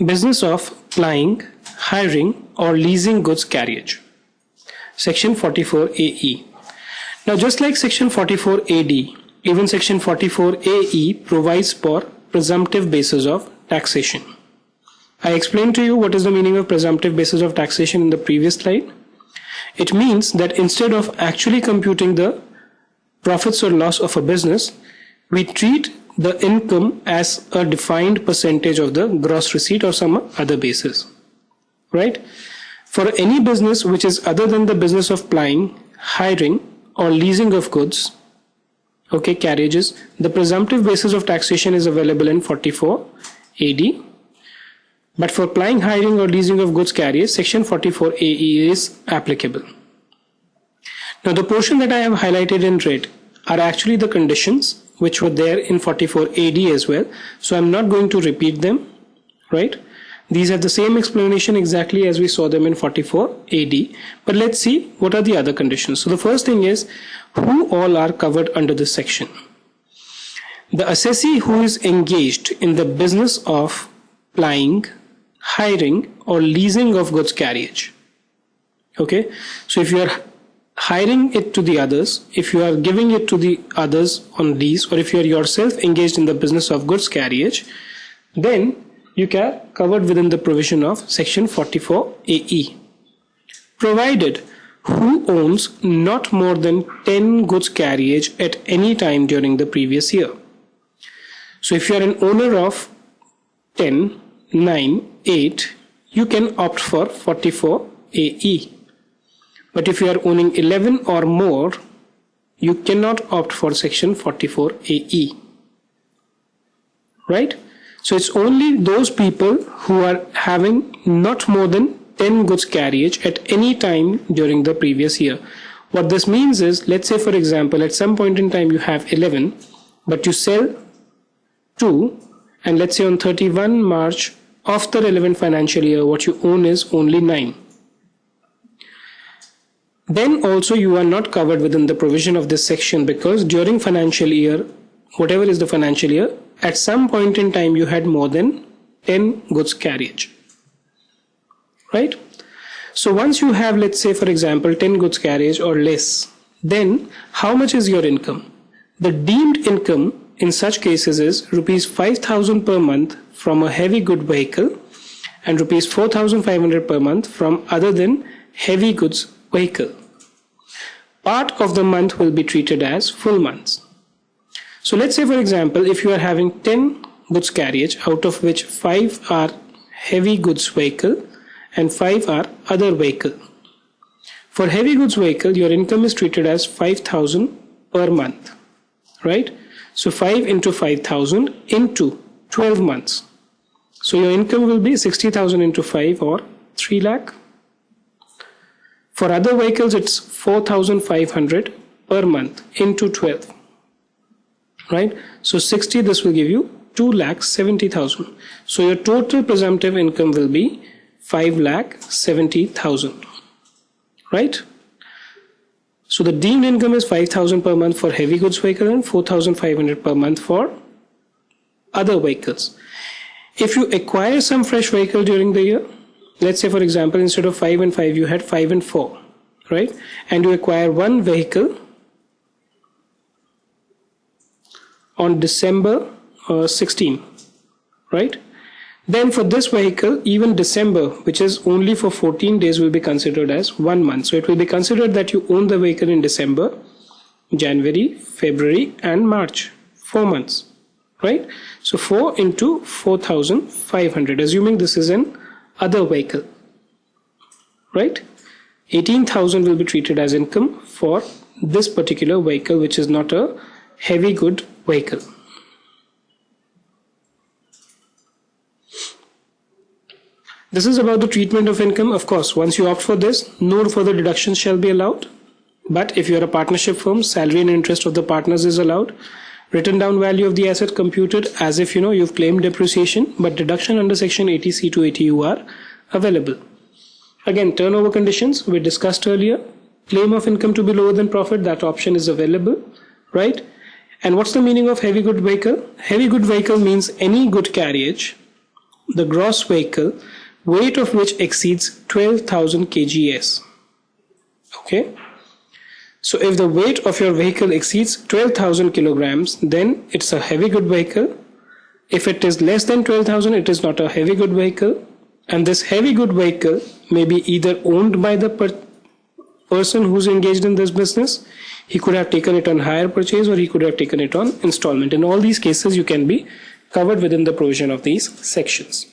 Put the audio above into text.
Business of plying, hiring or leasing goods carriage. Section 44AE. Now just like section 44AD, even section 44AE provides for presumptive basis of taxation. I explained to you what is the meaning of presumptive basis of taxation in the previous slide. It means that instead of actually computing the profits or loss of a business, we treat the income as a defined percentage of the gross receipt or some other basis, right? For any business which is other than the business of plying, hiring or leasing of goods, okay, carriages, the presumptive basis of taxation is available in 44 AD. But for plying, hiring or leasing of goods carriage, section 44 AE is applicable. Now the portion that I have highlighted in red are actually the conditions which were there in 44 AD as well. So I'm not going to repeat them, right? These have the same explanation exactly as we saw them in 44 AD. But let's see what are the other conditions. So the first thing is who all are covered under this section. The assessee who is engaged in the business of plying, hiring or leasing of goods carriage. Okay, so if you are hiring it to the others, if you are giving it to the others on lease, or if you are yourself engaged in the business of goods carriage, then you are covered within the provision of section 44 AE, provided who owns not more than 10 goods carriage at any time during the previous year. So if you are an owner of 10, 9, 8, you can opt for 44 AE. But if you are owning 11 or more, you cannot opt for section 44 AE, right? So it's only those people who are having not more than 10 goods carriage at any time during the previous year. What this means is, let's say for example, at some point in time you have 11, but you sell 2, and let's say on 31 March of the relevant financial year, what you own is only 9. Then also you are not covered within the provision of this section, because during financial year, whatever is the financial year, at some point in time you had more than 10 goods carriage, right? So once you have, let's say for example, 10 goods carriage or less, then how much is your income? The deemed income in such cases is rupees 5,000 per month from a heavy good vehicle and rupees 4,500 per month from other than heavy goods vehicle. Part of the month will be treated as full months. So let's say for example, if you are having 10 goods carriage, out of which 5 are heavy goods vehicle and 5 are other vehicle. For heavy goods vehicle, your income is treated as 5,000 per month, right? So 5 into 5,000 into 12 months. So your income will be 60,000 into 5 or 3 lakh. For other vehicles, it's 4,500 per month into 12, right? So 60, this will give you 2,70,000. So your total presumptive income will be 5,70,000, right? So the deemed income is 5,000 per month for heavy goods vehicle and 4,500 per month for other vehicles. If you acquire some fresh vehicle during the year, let's say for example, instead of 5 and 5, you had 5 and 4, right? And you acquire one vehicle on December 16, right? Then for this vehicle, even December, which is only for 14 days, will be considered as 1 month. So it will be considered that you own the vehicle in December, January, February and March, 4 months, right? So 4 into 4,500, assuming this is an other vehicle, right? 18,000 will be treated as income for this particular vehicle, which is not a heavy good vehicle. This is about the treatment of income. Of course, once you opt for this, no further deductions shall be allowed. But if you are a partnership firm, salary and interest of the partners is allowed. Written down value of the asset computed as if you've claimed depreciation, but deduction under section 80C to 80U are available. Again, turnover conditions we discussed earlier. Claim of income to be lower than profit, that option is available, right? And what's the meaning of heavy good vehicle? Heavy good vehicle means any good carriage the gross vehicle weight of which exceeds 12,000 kgs. Okay. So if the weight of your vehicle exceeds 12,000 kilograms, then it's a heavy good vehicle. If it is less than 12,000, it is not a heavy good vehicle. And this heavy good vehicle may be either owned by the person who's engaged in this business. He could have taken it on hire purchase, or he could have taken it on installment. In all these cases, you can be covered within the provision of these sections.